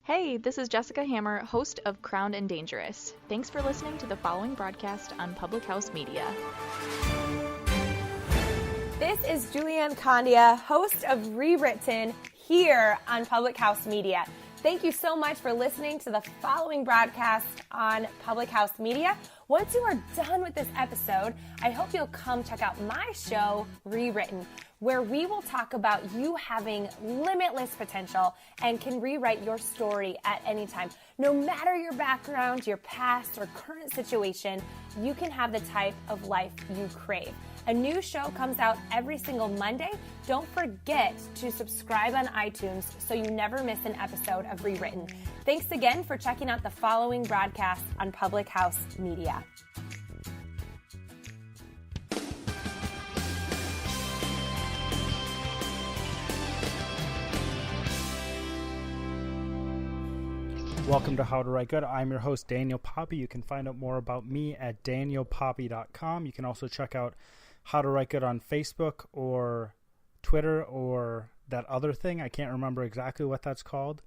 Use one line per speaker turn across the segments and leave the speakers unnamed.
Hey, this is Jessica Hammer, host of Crowned and Dangerous. Thanks for listening to the following broadcast on Public House Media.
This is Julianne Condia, host of Rewritten, here on Public House Media. Thank you so much for listening to the following broadcast on Public House Media. Once you are done with this episode, I hope you'll come check out my show, Rewritten, where we will talk about you having limitless potential and can rewrite your story at any time. No matter your background, your past, or current situation, you can have the type of life you crave. A new show comes out every single Monday. Don't forget to subscribe on iTunes so you never miss an episode of Rewritten. Thanks again for checking out the following broadcast on Public House Media.
Welcome to How to Write Good. I'm your host, Daniel Poppy. You can find out more about me at danielpoppy.com. You can also check out How to Write Good on Facebook or Twitter or that other thing. I can't remember exactly what that's called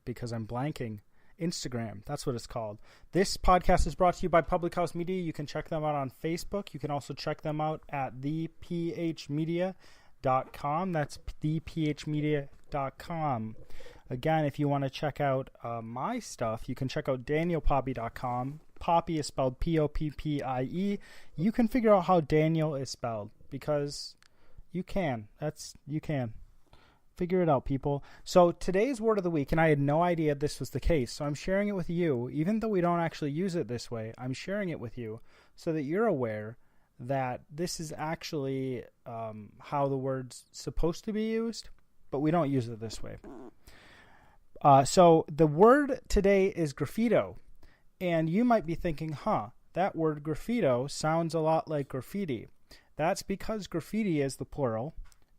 because I'm blanking. Instagram, that's what it's called. This podcast is brought to you by Public House Media. You can check them out on Facebook. You can also check them out at thephmedia.com. That's thephmedia.com. Again, if you want to check out my stuff, you can check out danielpoppy.com. Poppy is spelled P-O-P-P-I-E. You can figure out how Daniel is spelled because you can. You can. Figure it out, people. So today's word of the week, and I had no idea this was the case, so I'm sharing it with you. Even though we don't actually use it this way, I'm sharing it with you so that you're aware that this is actually how the word's supposed to be used, but we don't use it this way. So the word today is graffito. And you might be thinking, that word graffito sounds a lot like graffiti. That's because graffiti is the plural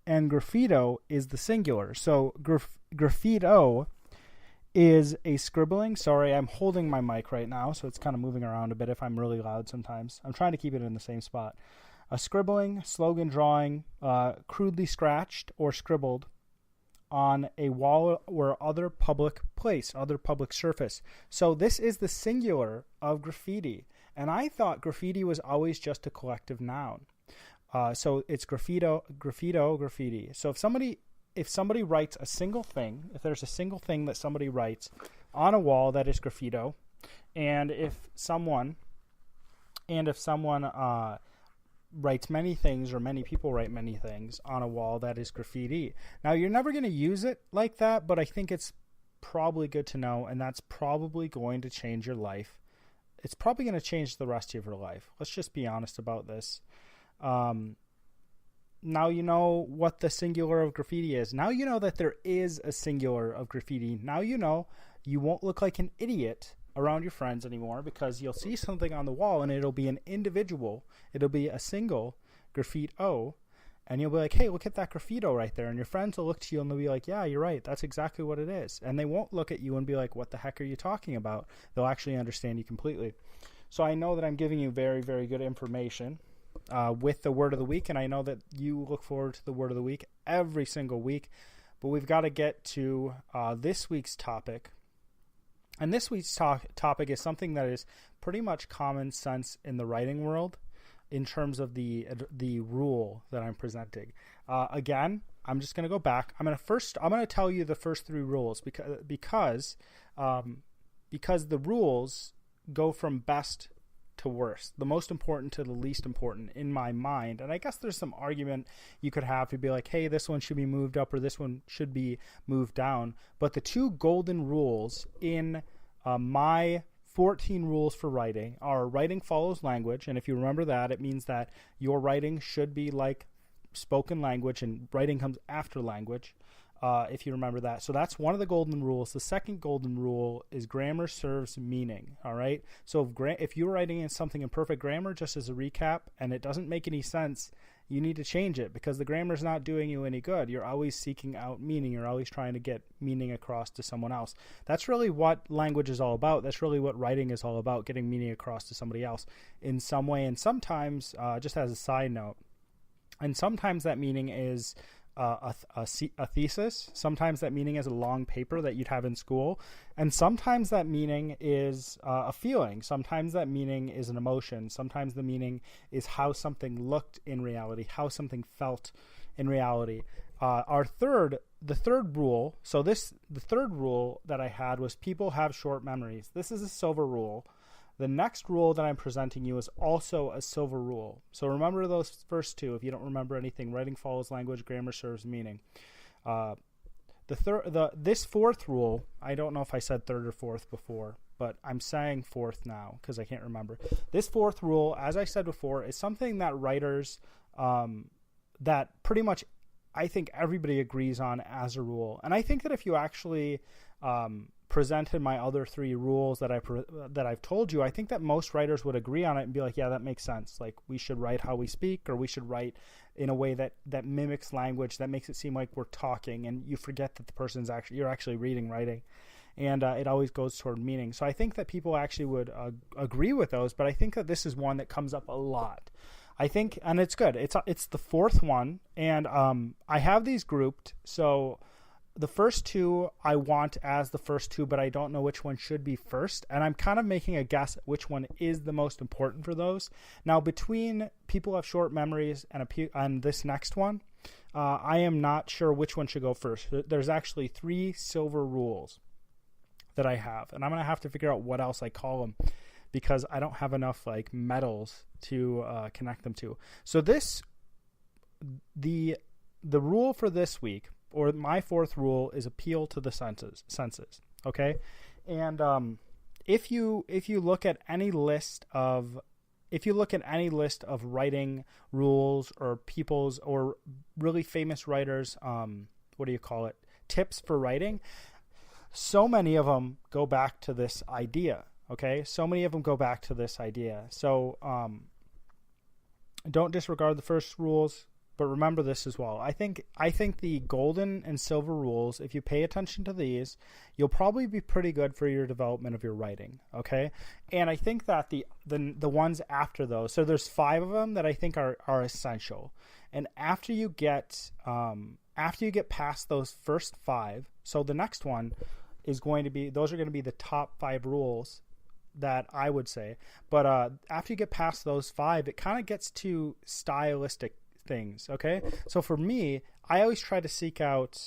and graffito is the singular. So graffito is a scribbling. Sorry, I'm holding my mic right now, so it's kind of moving around a bit if I'm really loud sometimes. I'm trying to keep it in the same spot. A scribbling, slogan drawing, crudely scratched or scribbled on a wall or other public place, other public surface. So this is the singular of graffiti. And I thought graffiti was always just a collective noun. So it's graffito, graffiti. So if somebody writes a single thing, if there's a single thing that somebody writes on a wall, that is graffito. And if someone writes many things, or many people write many things on a wall, that is graffiti. Now, you're never going to use it like that, but I think it's probably good to know, and that's probably going to change your life. It's probably going to change the rest of your life. Let's just be honest about this. Now you know what the singular of graffiti is. Now you know that there is a singular of graffiti. Now you know you won't look like an idiot around your friends anymore because you'll see something on the wall and it'll be an individual. It'll be a single graffito, and you'll be like, hey, look at that graffito right there. And your friends will look to you and they'll be like, yeah, you're right. That's exactly what it is. And they won't look at you and be like, what the heck are you talking about? They'll actually understand you completely. So I know that I'm giving you very, very good information with the word of the week, and I know that you look forward to the word of the week every single week. But we've got to get to this week's topic. And this week's topic is something that is pretty much common sense in the writing world in terms of the rule that I'm presenting. Again, I'm just going to go back. I'm going to tell you the first three rules because the rules go from best to worst, the most important to the least important in my mind. And I guess there's some argument you could have to be like, hey, this one should be moved up or this one should be moved down. But the two golden rules in my 14 rules for writing are writing follows language. And if you remember that, it means that your writing should be like spoken language and writing comes after language. If you remember that. So that's one of the golden rules. The second golden rule is grammar serves meaning. All right. So if you're writing in something in perfect grammar, just as a recap, and it doesn't make any sense, you need to change it because the grammar is not doing you any good. You're always seeking out meaning. You're always trying to get meaning across to someone else. That's really what language is all about. That's really what writing is all about, getting meaning across to somebody else in some way. And sometimes, just as a side note, and sometimes that meaning is a thesis. Sometimes that meaning is a long paper that you'd have in school. And sometimes that meaning is a feeling. Sometimes that meaning is an emotion. Sometimes the meaning is how something looked in reality, how something felt in reality. The third rule, the third rule that I had was people have short memories. This is a silver rule. The next rule that I'm presenting you is also a silver rule. So remember those first two. If you don't remember anything, writing follows language, grammar serves meaning. This fourth rule, I don't know if I said third or fourth before, but I'm saying fourth now because I can't remember. This fourth rule, as I said before, is something that writers, that pretty much I think everybody agrees on as a rule. And I think that if you actually presented my other three rules that I've told you, I think that most writers would agree on it and be like, yeah, that makes sense. Like, we should write how we speak, or we should write in a way that mimics language, that makes it seem like we're talking, and you forget that you're actually writing. And it always goes toward meaning. So I think that people actually would agree with those, but I think that this is one that comes up a lot. I think, and it's good. It's the fourth one, and I have these grouped. So the first two I want as the first two, but I don't know which one should be first. And I'm kind of making a guess at which one is the most important for those. Now, between people have short memories and this next one, I am not sure which one should go first. There's actually 3 silver rules that I have, and I'm going to have to figure out what else I call them because I don't have enough like medals to connect them to. So the rule for this week, or my fourth rule, is appeal to the senses. Okay. And if you look at any list of writing rules or people's or really famous writers, tips for writing, so many of them go back to this idea. Okay. So many of them go back to this idea. So don't disregard the first rules, but remember this as well. I think the golden and silver rules, if you pay attention to these, you'll probably be pretty good for your development of your writing. Okay. And I think that the ones after those, so there's 5 of them that I think are essential. And after you get past those first 5, so the next one is going to be, those are going to be the top 5 rules that I would say. But after you get past those 5, it kind of gets to stylistic things. Okay. So for me, I always try to seek out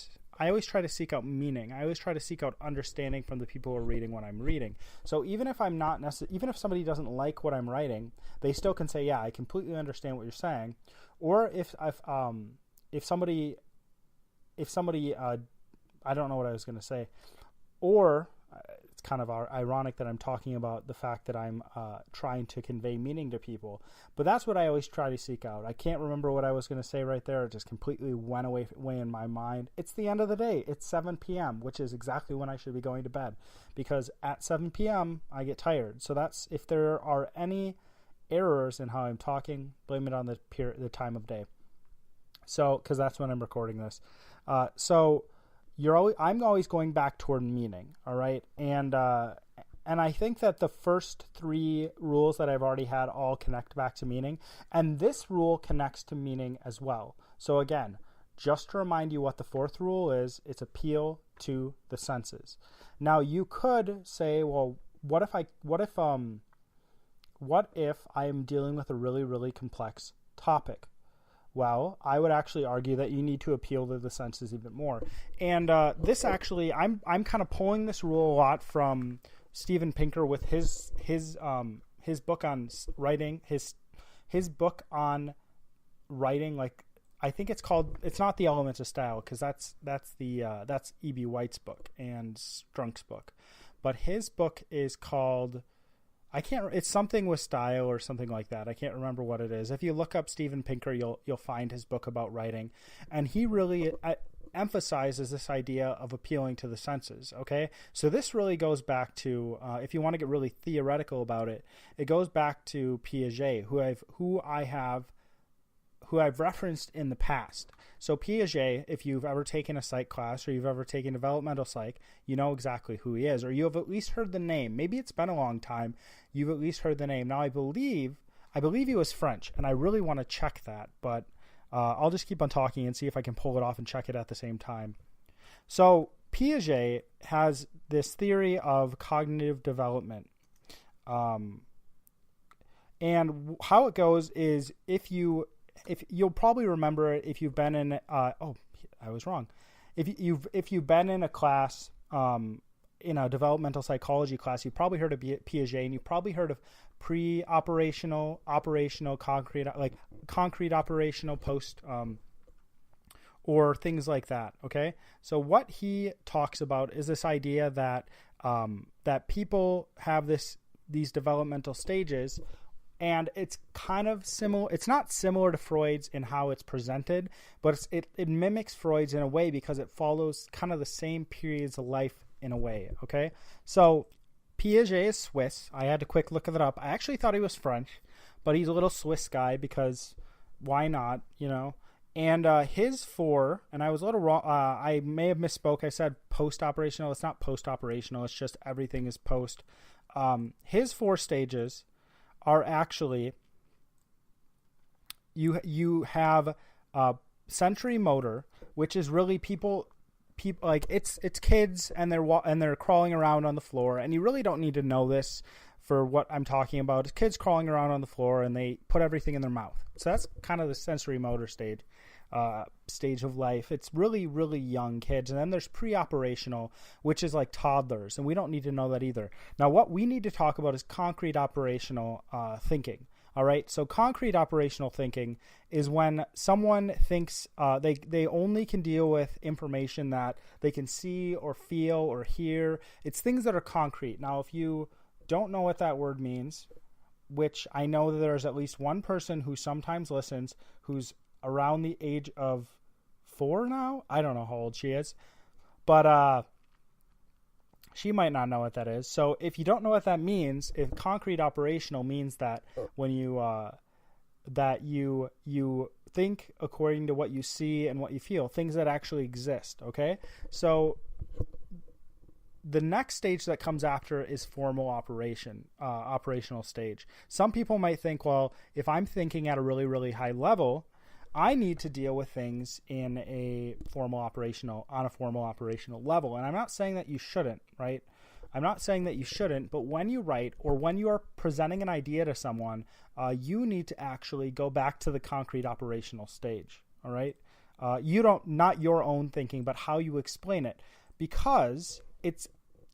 meaning. I always try to seek out understanding from the people who are reading what I'm reading. So even if somebody doesn't like what I'm writing, they still can say, yeah, I completely understand what you're saying. Or if somebody, I don't know what I was going to say, or it's kind of ironic that I'm talking about the fact that I'm trying to convey meaning to people. But that's what I always try to seek out. I can't remember what I was going to say right there. It just completely went away in my mind. It's the end of the day. It's 7 p.m., which is exactly when I should be going to bed. Because at 7 p.m., I get tired. So that's, if there are any errors in how I'm talking, blame it on the time of day. So, because that's when I'm recording this. I'm always going back toward meaning, all right? And I think that the first 3 rules that I've already had all connect back to meaning, and this rule connects to meaning as well. So again, just to remind you what the 4th rule is, it's appeal to the senses. Now you could say, well, what if I am dealing with a really, really complex topic? Well, I would actually argue that you need to appeal to the senses even more. And this actually, I'm kind of pulling this rule a lot from Steven Pinker with his book on writing, his book on writing. Like, I think it's not The Elements of Style, because that's E.B. White's book and Strunk's book, but his book is called, it's something with style or something like that. I can't remember what it is. If you look up Steven Pinker, you'll find his book about writing, and he really emphasizes this idea of appealing to the senses. Okay, so this really goes back to, if you want to get really theoretical about it, it goes back to Piaget, who I've referenced in the past. So Piaget, if you've ever taken a psych class or you've ever taken developmental psych, you know exactly who he is, or you have at least heard the name. Maybe it's been a long time. You've at least heard the name. Now, I believe he was French, and I really want to check that, but I'll just keep on talking and see if I can pull it off and check it at the same time. So Piaget has this theory of cognitive development. And how it goes is if you'll probably remember it if you've been in I was wrong. If you've been in a class in a developmental psychology class, you've probably heard of Piaget, and you've probably heard of pre-operational, operational, concrete operational, post or things like that. Okay, so what he talks about is this idea that that people have these developmental stages. And it's kind of similar. It's not similar to Freud's in how it's presented, but it mimics Freud's in a way because it follows kind of the same periods of life in a way. Okay, so Piaget is Swiss. I had to quick look it up. I actually thought he was French, but he's a little Swiss guy because why not? You know. And his four, and I was a little wrong. I may have misspoke. I said post-operational. It's not post-operational. It's just everything is post. His 4 stages are actually you have sensory motor, which is really people like it's kids and they're crawling around on the floor, and you really don't need to know this for what I'm talking about. It's kids crawling around on the floor and they put everything in their mouth. So that's kind of the sensory motor stage of life. It's really, really young kids. And then there's pre-operational, which is like toddlers, and we don't need to know that either. Now, what we need to talk about is concrete operational thinking. All right. So concrete operational thinking is when someone thinks they only can deal with information that they can see or feel or hear. It's things that are concrete. Now, if you don't know what that word means, which I know that there's at least one person who sometimes listens who's around the age of 4 now. I don't know how old she is, but she might not know what that is. So if you don't know what that means, if concrete operational means that when you that you think according to what you see and what you feel, things that actually exist. Okay, so the next stage that comes after is formal operational stage. Some people might think, well, if I'm thinking at a really, really high level, I need to deal with things on a formal operational level. And I'm not saying that you shouldn't, right? I'm not saying that you shouldn't, but when you write or when you are presenting an idea to someone, you need to actually go back to the concrete operational stage. All right. Not your own thinking, but how you explain it, because it's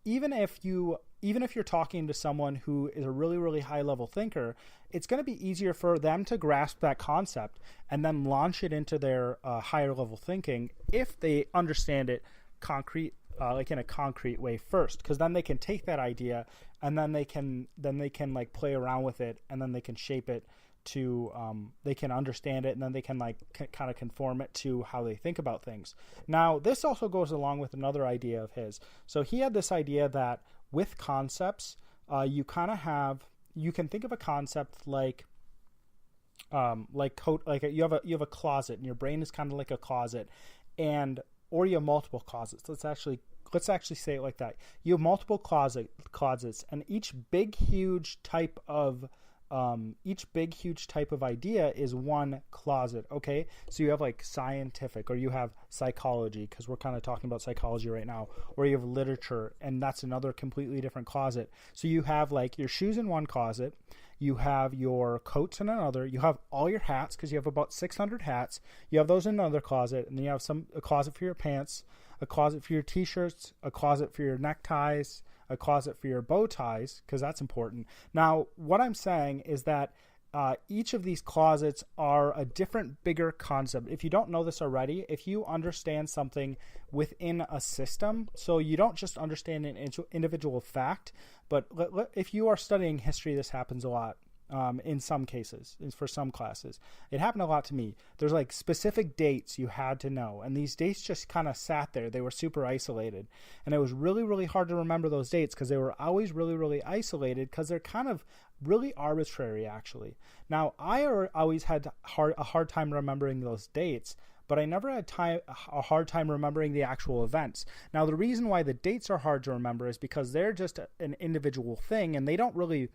even if you're talking to someone who is a really, really high level thinker, it's going to be easier for them to grasp that concept and then launch it into their higher level thinking if they understand it like in a concrete way first, because then they can take that idea and then they can like play around with it, and then they can shape it to they can understand it, and then they can like kind of conform it to how they think about things. Now, this also goes along with another idea of his. So he had this idea that with concepts, you can think of a concept like you have a closet, and your brain is kind of like a closet, or you have multiple closets. Let's actually say it like that. You have multiple closets, and each big huge type of idea is one closet. Okay, so you have like scientific, or you have psychology, because we're kind of talking about psychology right now, or you have literature, and that's another completely different closet. So you have like your shoes in one closet, you have your coats in another, you have all your hats, because you have about 600 hats, you have those in another closet, and then you have a closet for your pants, a closet for your t-shirts, a closet for your neckties, a closet for your bow ties, because that's important. Now, what I'm saying is that each of these closets are a different, bigger concept. If you don't know this already, if you understand something within a system, so you don't just understand an individual fact, but if you are studying history, this happens a lot. In some cases, for some classes, it happened a lot to me. There's like specific dates you had to know, and these dates just kind of sat there. They were super isolated, and it was really, really hard to remember those dates because they were always really, really isolated, because they're kind of really arbitrary, actually. Now, I always had a hard time remembering those dates, but I never had a hard time remembering the actual events. Now, the reason why the dates are hard to remember is because they're just an individual thing, and they don't really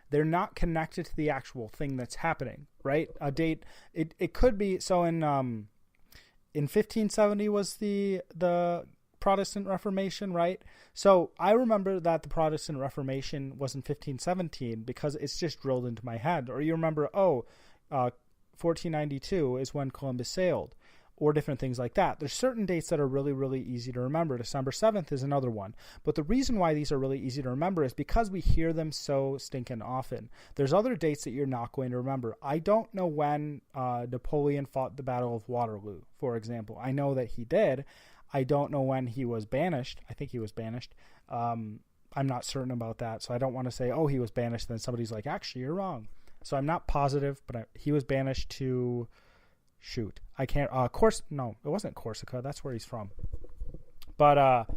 they're not connected to the actual thing that's happening, right? A date, it could be, so in 1570 was the Protestant Reformation, right? So I remember that the Protestant Reformation was in 1517 because it's just drilled into my head. Or you remember, 1492 is when Columbus sailed, or different things like that. There's certain dates that are really, really easy to remember. December 7th is another one. But the reason why these are really easy to remember is because we hear them so stinking often. There's other dates that you're not going to remember. I don't know when Napoleon fought the Battle of Waterloo, for example. I know that he did. I don't know when he was banished. I think he was banished. I'm not certain about that, so I don't want to say, he was banished, then somebody's like, actually, you're wrong. So I'm not positive, but he was banished to, I can't, no, it wasn't Corsica. That's where he's from. But, I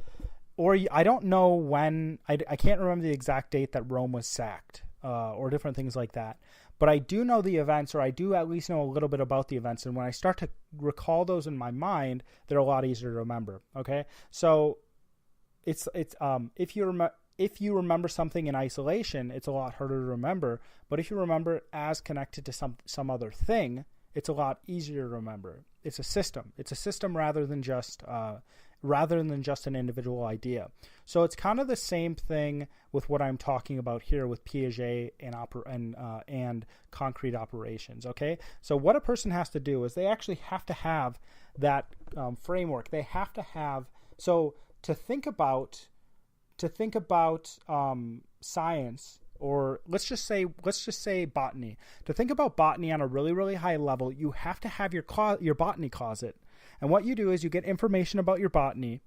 don't know when, I can't remember the exact date that Rome was sacked, or different things like that. But I do know the events, or I do at least know a little bit about the events. And when I start to recall those in my mind, they're a lot easier to remember. Okay. So if you remember something in isolation, it's a lot harder to remember. But if you remember it as connected to some other thing, it's a lot easier to remember. It's a system. It's a system rather than just an individual idea. So it's kind of the same thing with what I'm talking about here with Piaget and concrete operations. Okay, so what a person has to do is they actually have to have that framework. They have to have, so to think about science, or let's just say botany. To think about botany on a really, really high level, you have to have your botany closet. And what you do is you get information about your botany,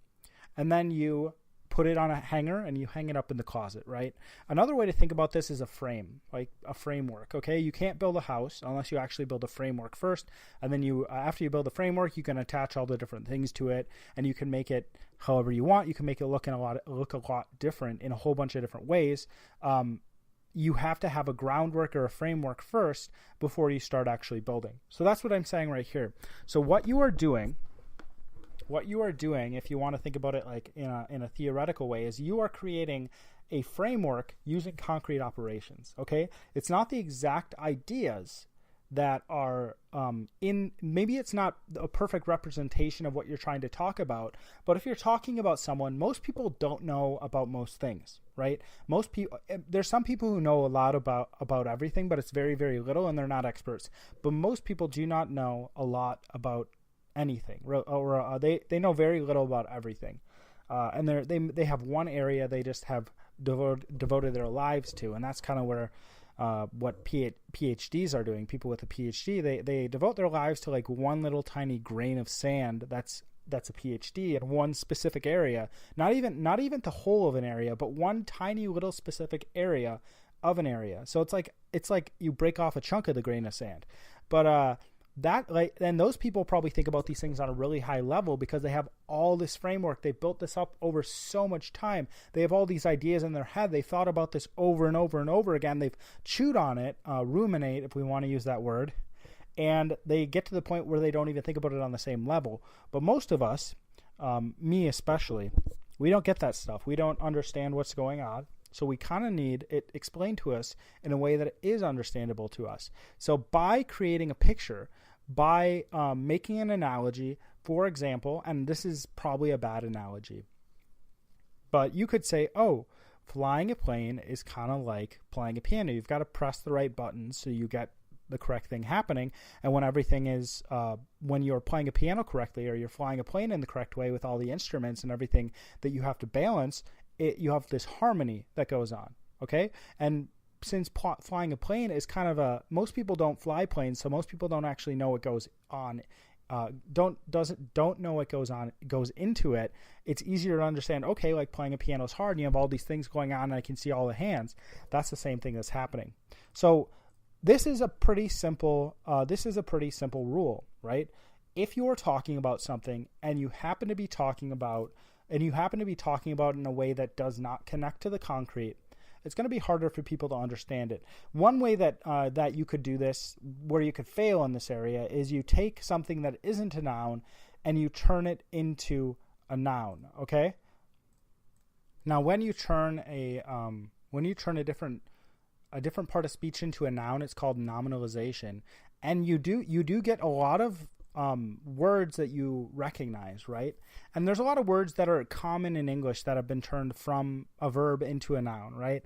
and then you put it on a hanger and you hang it up in the closet, right? Another way to think about this is a frame, like a framework, okay? You can't build a house unless you actually build a framework first, and then after you build the framework, you can attach all the different things to it, and you can make it however you want. You can make it look a lot different in a whole bunch of different ways. You have to have a groundwork or a framework first before you start actually building. So that's what I'm saying right here. So what you are doing, if you want to think about it like in a theoretical way, is you are creating a framework using concrete operations. Okay, it's not the exact ideas that are maybe it's not a perfect representation of what you're trying to talk about, but if you're talking about someone, most people don't know about most things, right? Most people, there's some people who know a lot about everything, but it's very, very little, and they're not experts. But most people do not know a lot about anything, or they know very little about everything, and they have one area they just have devoted their lives to, and that's kind of where what PhDs are doing. People with a PhD, they devote their lives to like one little tiny grain of sand that's a PhD in one specific area, not even the whole of an area, but one tiny little specific area of an area. So it's like you break off a chunk of the grain of sand, but and those people probably think about these things on a really high level because they have all this framework. They built this up over so much time. They have all these ideas in their head. They thought about this over and over and over again. They've chewed on it, ruminate, if we want to use that word, and they get to the point where they don't even think about it on the same level. But most of us, me especially, we don't get that stuff. We don't understand what's going on. So we kind of need it explained to us in a way that is understandable to us. So by creating a picture, by making an analogy, for example, and this is probably a bad analogy, but you could say, flying a plane is kind of like playing a piano. You've got to press the right buttons so you get the correct thing happening. And when everything is, when you're playing a piano correctly, or you're flying a plane in the correct way with all the instruments and everything that you have to balance, you have this harmony that goes on, okay? And since flying a plane is kind of most people don't fly planes, so most people don't actually know what goes on, don't know what goes into it. It's easier to understand, okay, like playing a piano is hard, and you have all these things going on, and I can see all the hands. That's the same thing that's happening. So this is a pretty simple rule, right? If you are talking about something and you happen to be talking about it in a way that does not connect to the concrete, it's going to be harder for people to understand it. One way that you could do this, where you could fail in this area, is you take something that isn't a noun and you turn it into a noun. Okay. Now, when you turn a different a different part of speech into a noun, it's called nominalization. And you do get a lot of words that you recognize, right? And there's a lot of words that are common in English that have been turned from a verb into a noun, right?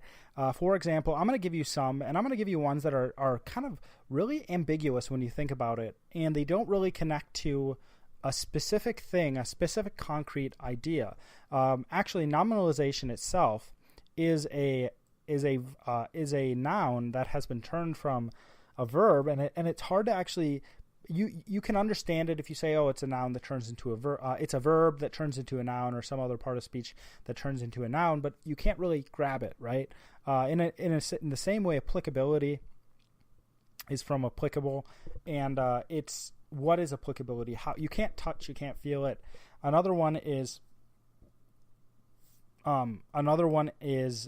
For example, I'm going to give you some, and I'm going to give you ones that are kind of really ambiguous when you think about it, and they don't really connect to a specific thing, a specific concrete idea. Actually, nominalization itself is a noun that has been turned from a verb, and it's hard to actually. You can understand it if you say, oh, it's a noun that turns into a verb. It's a verb that turns into a noun, or some other part of speech that turns into a noun, but you can't really grab it, right? In the same way, applicability is from applicable, and it's what is applicability? How you can't touch, you can't feel it. Another one is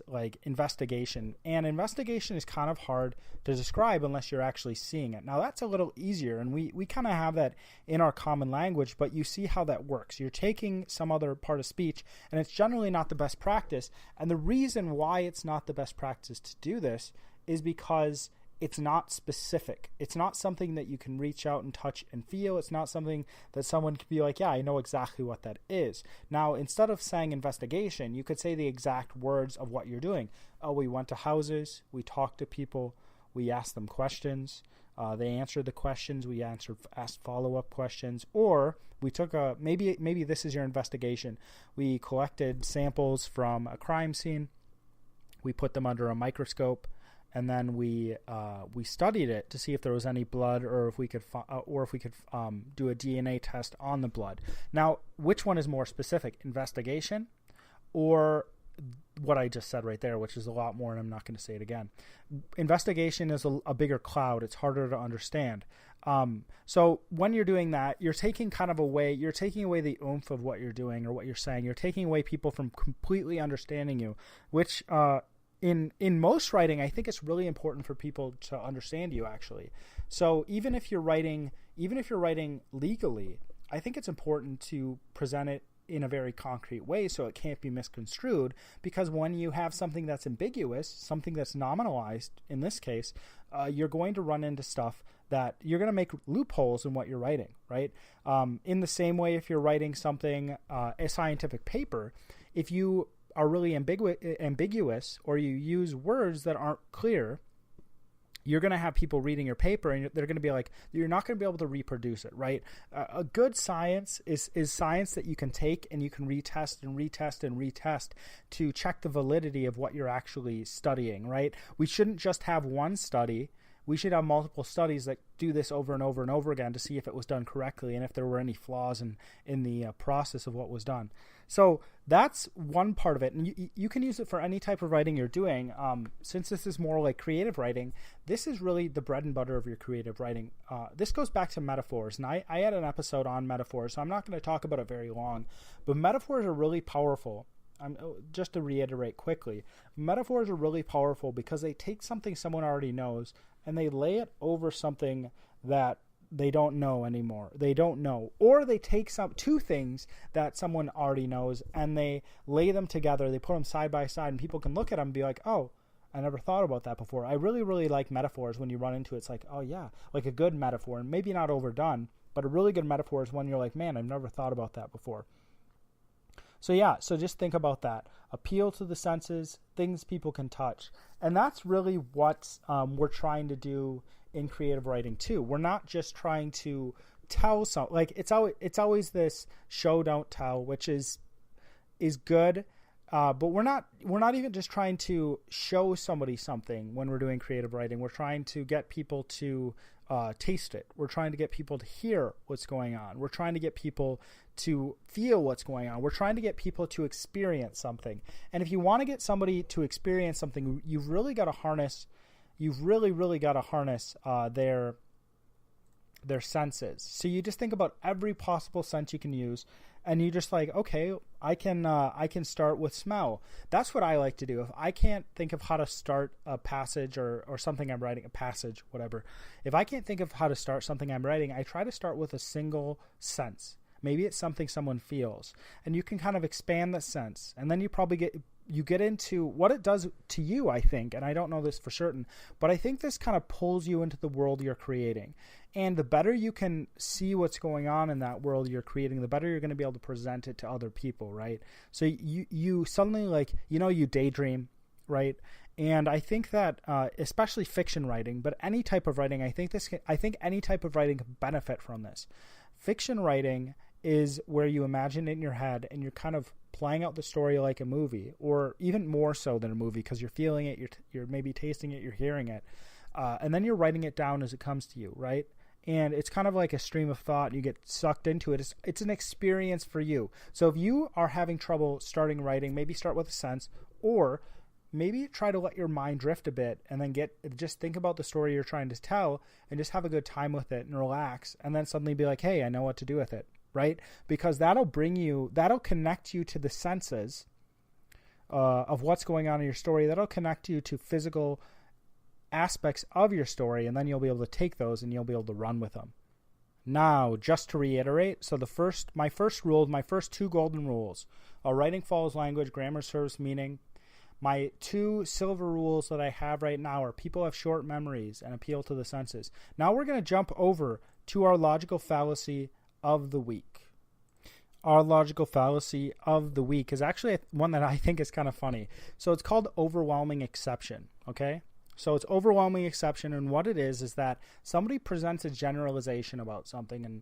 like investigation, and investigation is kind of hard to describe unless you're actually seeing it. Now that's a little easier, and we kind of have that in our common language, but you see how that works. You're taking some other part of speech, and it's generally not the best practice. And the reason why it's not the best practice to do this is because it's not specific. It's not something that you can reach out and touch and feel. It's not something that someone could be like, yeah, I know exactly what that is. Now, instead of saying investigation, you could say the exact words of what you're doing. Oh, we went to houses, we talked to people, we asked them questions, they answered the questions, we asked follow-up questions, or we took maybe this is your investigation. We collected samples from a crime scene, we put them under a microscope, and then we studied it to see if there was any blood, or if we could do a DNA test on the blood. Now, which one is more specific, investigation, or what I just said right there, which is a lot more, and I'm not going to say it again. Investigation is a bigger cloud; it's harder to understand. So when you're doing that, you're taking away the oomph of what you're doing or what you're saying. You're taking away people from completely understanding you, which in most writing, I think it's really important for people to understand you, actually. So even if you're writing legally, I think it's important to present it in a very concrete way so it can't be misconstrued, because when you have something that's ambiguous, something that's nominalized, in this case, you're going to run into stuff that you're going to make loopholes in what you're writing, right? In the same way, if you're writing something, a scientific paper, if you are really ambiguous, or you use words that aren't clear, you're going to have people reading your paper, and they're going to be like, you're not going to be able to reproduce it, right? A good science is science that you can take and you can retest and retest and retest to check the validity of what you're actually studying, right? We shouldn't just have one study. We should have multiple studies that do this over and over and over again to see if it was done correctly and if there were any flaws in the process of what was done. So that's one part of it. And you can use it for any type of writing you're doing. Since this is more like creative writing, this is really the bread and butter of your creative writing. This goes back to metaphors. And I had an episode on metaphors, so I'm not going to talk about it very long. But metaphors are really powerful. Just to reiterate quickly, metaphors are really powerful because they take something someone already knows and they lay it over something that they don't know anymore. They don't know. Or they take two things that someone already knows and they lay them together. They put them side by side and people can look at them and be like, oh, I never thought about that before. I really, really like metaphors. When you run into it, it's like, oh yeah, like a good metaphor. And maybe not overdone, but a really good metaphor is when you're like, man, I've never thought about that before. So yeah, so just think about that. Appeal to the senses, things people can touch. And that's really what we're trying to do in creative writing too. We're not just trying to tell something. Like it's always this show, don't tell, which is good. But we're not even just trying to show somebody something when we're doing creative writing. We're trying to get people to taste it. We're trying to get people to hear what's going on. We're trying to get people to feel what's going on. We're trying to get people to experience something. And if you want to get somebody to experience something, you've really got to harness their senses. So you just think about every possible sense you can use, and you just like, okay, I can start with smell. That's what I like to do. If I can't think of how to start a passage or something I'm writing, a passage, whatever. If I can't think of how to start something I'm writing, I try to start with a single sense. Maybe it's something someone feels, and you can kind of expand the sense, and then you probably you get into what it does to you, I think, and I don't know this for certain, but I think this kind of pulls you into the world you're creating. And the better you can see what's going on in that world you're creating, the better you're going to be able to present it to other people, right? So you suddenly, like, you daydream, right? And I think that especially fiction writing, but any type of writing, I think any type of writing can benefit from this. Fiction writing is where you imagine it in your head and you're kind of playing out the story like a movie, or even more so than a movie, because you're feeling it, you're maybe tasting it, you're hearing it, and then you're writing it down as it comes to you, right? And it's kind of like a stream of thought, and you get sucked into it. It's an experience for you. So if you are having trouble starting writing, maybe start with a sense, or maybe try to let your mind drift a bit and then just think about the story you're trying to tell and just have a good time with it and relax, and then suddenly be like, hey, I know what to do with it, right? Because that'll connect you to the senses of what's going on in your story. That'll connect you to physical aspects of your story, and then you'll be able to take those and you'll be able to run with them. Now, just to reiterate, so my first two golden rules are writing follows language, grammar serves meaning. My two silver rules that I have right now are people have short memories and appeal to the senses. Now we're going to jump over to our logical fallacy of the week. Our logical fallacy of the week is actually one that I think is kind of funny. So it's called overwhelming exception, okay? So it's overwhelming exception, and what it is that somebody presents a generalization about something, and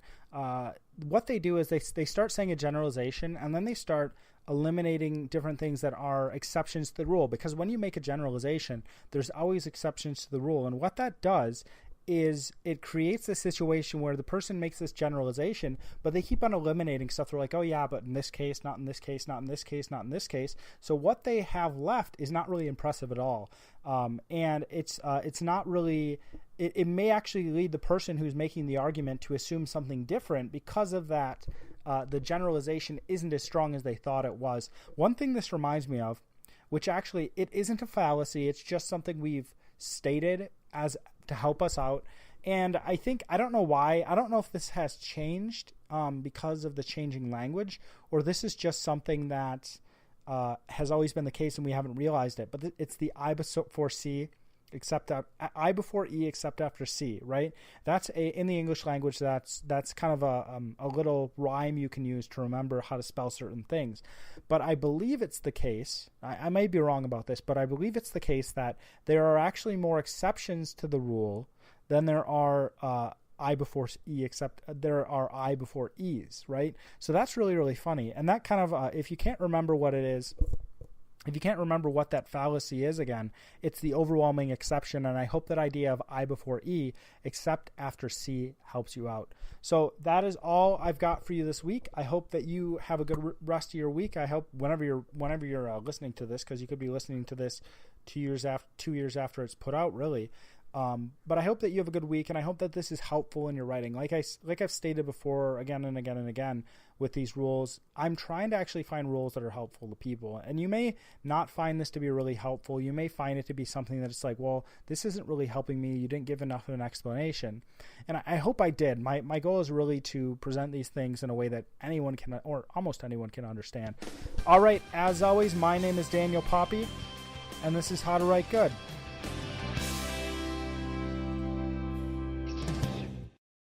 what they do is they start saying a generalization, and then they start eliminating different things that are exceptions to the rule, because when you make a generalization, there's always exceptions to the rule, and what that does is it creates a situation where the person makes this generalization, but they keep on eliminating stuff. They're like, oh yeah, but in this case, not in this case, not in this case, not in this case. So what they have left is not really impressive at all. And it's not really, it may actually lead the person who's making the argument to assume something different because of that. The generalization isn't as strong as they thought it was. One thing this reminds me of, which actually it isn't a fallacy, it's just something we've stated as to help us out. And I don't know why. I don't know if this has changed because of the changing language, or this is just something that has always been the case and we haven't realized it. But it's the I before C, I before E except after C, right? That's in the English language. That's kind of a little rhyme you can use to remember how to spell certain things. But I believe it's the case. I may be wrong about this, but I believe it's the case that there are actually more exceptions to the rule than there are I before E, except there are I before E's, right? So that's really, really funny. And that kind of, if you can't remember what it is, if you can't remember what that fallacy is again, it's the overwhelming exception, and I hope that idea of I before E except after C helps you out. So that is all I've got for you this week. I hope that you have a good rest of your week. I hope whenever you're listening to this, because you could be listening to this 2 years after it's put out, really. But I hope that you have a good week, and I hope that this is helpful in your writing. Like I've stated before again and again and again with these rules, I'm trying to actually find rules that are helpful to people. And you may not find this to be really helpful. You may find it to be something that it's like, well, this isn't really helping me. You didn't give enough of an explanation. And I hope I did. My goal is really to present these things in a way that anyone can, or almost anyone can understand. All right. As always, my name is Daniel Poppy, and this is How to Write Good.